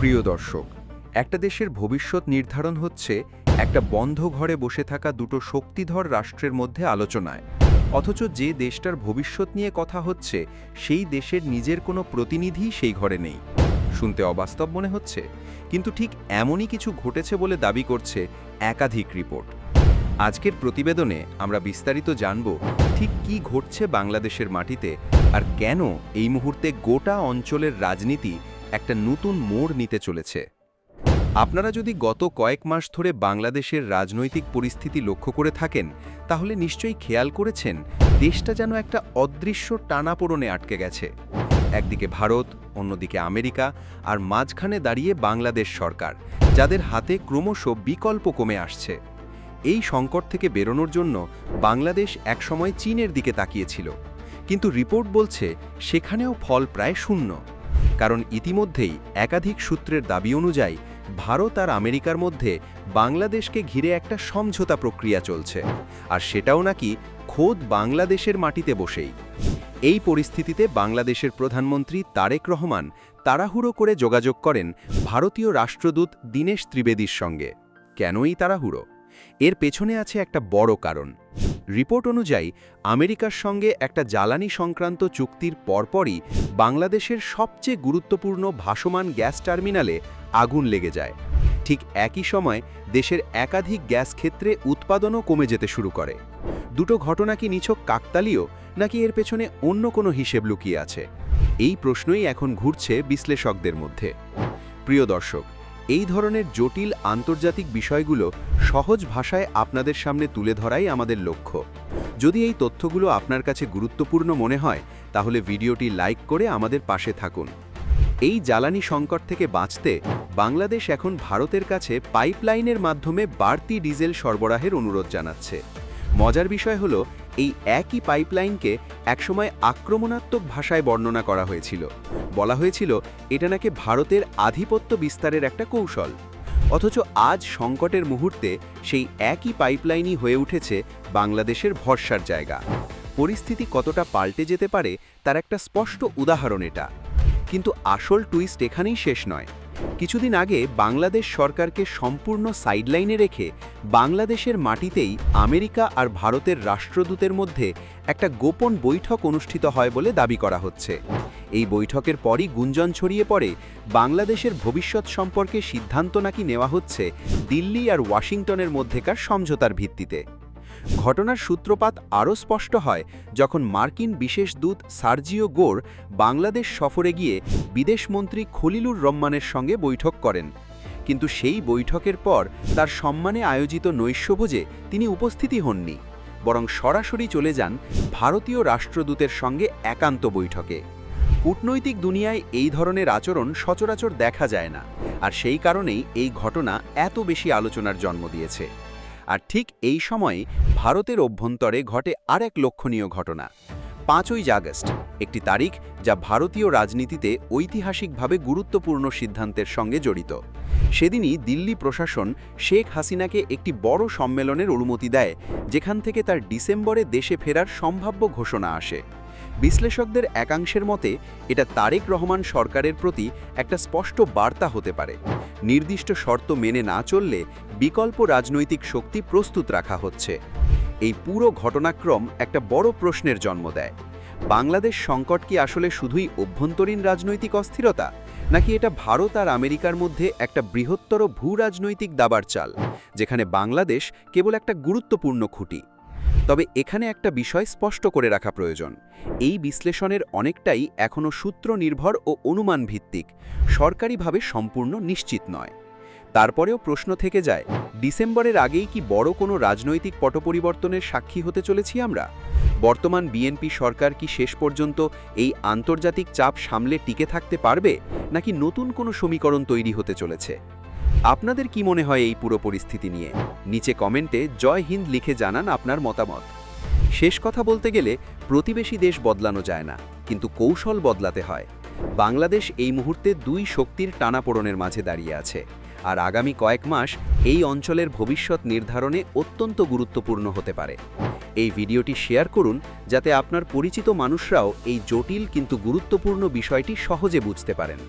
প্রিয় দর্শক, একটা দেশের ভবিষ্যৎ নির্ধারণ হচ্ছে একটা বন্ধ ঘরে বসে থাকা দুটো শক্তিধর রাষ্ট্রের মধ্যে আলোচনায়। অথচ যে দেশটার ভবিষ্যৎ নিয়ে কথা হচ্ছে সেই দেশের নিজের কোনো প্রতিনিধি সেই ঘরে নেই। শুনতে অবাস্তব মনে হচ্ছে, কিন্তু ঠিক এমনই কিছু ঘটেছে বলে দাবি করছে একাধিক রিপোর্ট। আজকের প্রতিবেদনে আমরা বিস্তারিত জানব ঠিক কি ঘটছে বাংলাদেশের মাটিতে, আর কেন এই মুহূর্তে গোটা অঞ্চলের রাজনীতি একটা নতুন মোড় নিতে চলেছে। আপনারা যদি গত কয়েক মাস ধরে বাংলাদেশের রাজনৈতিক পরিস্থিতি লক্ষ্য করে থাকেন, তাহলে নিশ্চয়ই খেয়াল করেছেন দেশটা যেন একটা অদৃশ্য টানাপোড়েনে আটকে গেছে। একদিকে ভারত, অন্যদিকে আমেরিকা, আর মাঝখানে দাঁড়িয়ে বাংলাদেশ সরকার, যাদের হাতে ক্রমশ বিকল্প কমে আসছে। এই সংকট থেকে বেরোনোর জন্য বাংলাদেশ একসময় চীনের দিকে তাকিয়েছিল, কিন্তু রিপোর্ট বলছে সেখানেও ফল প্রায় শূন্য। কারণ ইতিমধ্যেই একাধিক সূত্রের দাবি অনুযায়ী ভারত আর আমেরিকার মধ্যে বাংলাদেশকে ঘিরে একটা সমঝোতা প্রক্রিয়া চলছে, আর সেটাও নাকি খোদ বাংলাদেশের মাটিতে বসেই। এই পরিস্থিতিতে বাংলাদেশের প্রধানমন্ত্রী তারেক রহমান তাড়াহুড়ো করে যোগাযোগ করেন ভারতীয় রাষ্ট্রদূত দীনেশ ত্রিবেদীর সঙ্গে। কেন এই তাড়াহুড়ো? এর পেছনে আছে একটা বড় কারণ। রিপোর্ট অনুযায়ী আমেরিকার সঙ্গে একটা জ্বালানি সংক্রান্ত চুক্তির পরপরই বাংলাদেশের সবচেয়ে গুরুত্বপূর্ণ ভাসমান গ্যাস টার্মিনালে আগুন লেগে যায়। ঠিক একই সময় দেশের একাধিক গ্যাস ক্ষেত্রে উৎপাদনও কমে যেতে শুরু করে। দুটো ঘটনা কি নিছক কাকতালীয়, নাকি এর পেছনে অন্য কোনো হিসেব লুকিয়ে আছে? এই প্রশ্নই এখন ঘুরছে বিশ্লেষকদের মধ্যে। প্রিয় দর্শক, এই ধরনের জটিল আন্তর্জাতিক বিষয়গুলো সহজ ভাষায় আপনাদের সামনে তুলে ধরাই আমাদের লক্ষ্য। যদি এই তথ্যগুলো আপনার কাছে গুরুত্বপূর্ণ মনে হয়, তাহলে ভিডিওটি লাইক করে আমাদের পাশে থাকুন। এই জ্বালানি সংকট থেকে বাঁচতে বাংলাদেশ এখন ভারতের কাছে পাইপলাইনের মাধ্যমে বাড়তি ডিজেল সরবরাহের অনুরোধ জানাচ্ছে। মজার বিষয় হলো, এই একই পাইপলাইনকে একসময় আক্রমণাত্মক ভাষায় বর্ণনা করা হয়েছিল। বলা হয়েছিল এটা নাকি ভারতের আধিপত্য বিস্তারের একটা কৌশল। অথচ আজ সংকটের মুহূর্তে সেই একই পাইপলাইনই হয়ে উঠেছে বাংলাদেশের ভরসার জায়গা। পরিস্থিতি কতটা পাল্টে যেতে পারে তার একটা স্পষ্ট উদাহরণ এটা। কিন্তু আসল টুইস্ট এখানেই শেষ নয়। কিছুদিন আগে বাংলাদেশ সরকারকে সম্পূর্ণ সাইডলাইনে রেখে বাংলাদেশের মাটিতেই আমেরিকা আর ভারতের রাষ্ট্রদূতের মধ্যে একটা গোপন বৈঠক অনুষ্ঠিত হয় বলে দাবি করা হচ্ছে। এই বৈঠকের পরই গুঞ্জন ছড়িয়ে পড়ে বাংলাদেশের ভবিষ্যৎ সম্পর্কে সিদ্ধান্ত নাকি নেওয়া হচ্ছে দিল্লি আর ওয়াশিংটনের মধ্যেকার সমঝোতার ভিত্তিতে। ঘটনার সূত্রপাত আরও স্পষ্ট হয় যখন মার্কিন বিশেষ দূত সার্জিও গোর বাংলাদেশ সফরে গিয়ে বিদেশমন্ত্রী খলিলুর রহমানের সঙ্গে বৈঠক করেন। কিন্তু সেই বৈঠকের পর তার সম্মানে আয়োজিত নৈশভোজে তিনি উপস্থিতই হননি, বরং সরাসরি চলে যান ভারতীয় রাষ্ট্রদূতের সঙ্গে একান্ত বৈঠকে। কূটনৈতিক দুনিয়ায় এই ধরনের আচরণ সচরাচর দেখা যায় না, আর সেই কারণেই এই ঘটনা এত বেশি আলোচনার জন্ম দিয়েছে। আর ঠিক এই সময়ে ভারতের অভ্যন্তরে ঘটে আরেক লক্ষণীয় ঘটনা। 5ই আগস্ট, একটি তারিখ যা ভারতীয় রাজনীতিতে ঐতিহাসিকভাবে গুরুত্বপূর্ণ সিদ্ধান্তের সঙ্গে জড়িত। সেদিনই দিল্লি প্রশাসন শেখ হাসিনাকে একটি বড় সম্মেলনের অনুমতি দেয়, যেখান থেকে তার ডিসেম্বরে দেশে ফেরার সম্ভাব্য ঘোষণা আসে। বিশ্লেষকদের একাংশের মতে এটা তারেক রহমান সরকারের প্রতি একটা স্পষ্ট বার্তা হতে পারে। নির্দিষ্ট শর্ত মেনে না চললে বিকল্প রাজনৈতিক শক্তি প্রস্তুত রাখা হচ্ছে। এই পুরো ঘটনাক্রম একটা বড় প্রশ্নের জন্ম দেয়। বাংলাদেশ সংকট কি আসলে শুধুই অভ্যন্তরীণ রাজনৈতিক অস্থিরতা, নাকি এটা ভারত আর আমেরিকার মধ্যে একটা বৃহত্তর ভূ রাজনৈতিক দাবার চাল, যেখানে বাংলাদেশ কেবল একটা গুরুত্বপূর্ণ খুঁটি? তবে এখানে একটা বিষয় স্পষ্ট করে রাখা প্রয়োজন। এই বিশ্লেষণের অনেকটাই এখনও সূত্র নির্ভর ও অনুমান ভিত্তিক, সরকারিভাবে সম্পূর্ণ নিশ্চিত নয়। তারপরেও প্রশ্ন থেকে যায়, ডিসেম্বরের আগেই কি বড় কোনো রাজনৈতিক পটপরিবর্তনের সাক্ষী হতে চলেছি আমরা? বর্তমান বিএনপি সরকার কি শেষ পর্যন্ত এই আন্তর্জাতিক চাপ সামলে টিকে থাকতে পারবে, নাকি নতুন কোনো সমীকরণ তৈরি হতে চলেছে? আপনাদের কি মনে হয় এই পুরো পরিস্থিতি নিয়ে? নিচে কমেন্টে জয় হিন্দ লিখে জানান আপনার মতামত। শেষ কথা বলতে গেলে, প্রতিবেশী দেশ বদলানো যায় না, কিন্তু কৌশল বদলাতে হয়। বাংলাদেশ এই মুহূর্তে দুই শক্তির টানাপোড়েনের মাঝে দাঁড়িয়ে আছে, আর আগামী কয়েক মাস এই অঞ্চলের ভবিষ্যৎ নির্ধারণে অত্যন্ত গুরুত্বপূর্ণ হতে পারে। এই ভিডিওটি শেয়ার করুন, যাতে আপনার পরিচিত মানুষরাও এই জটিল কিন্তু গুরুত্বপূর্ণ বিষয়টি সহজে বুঝতে পারেন।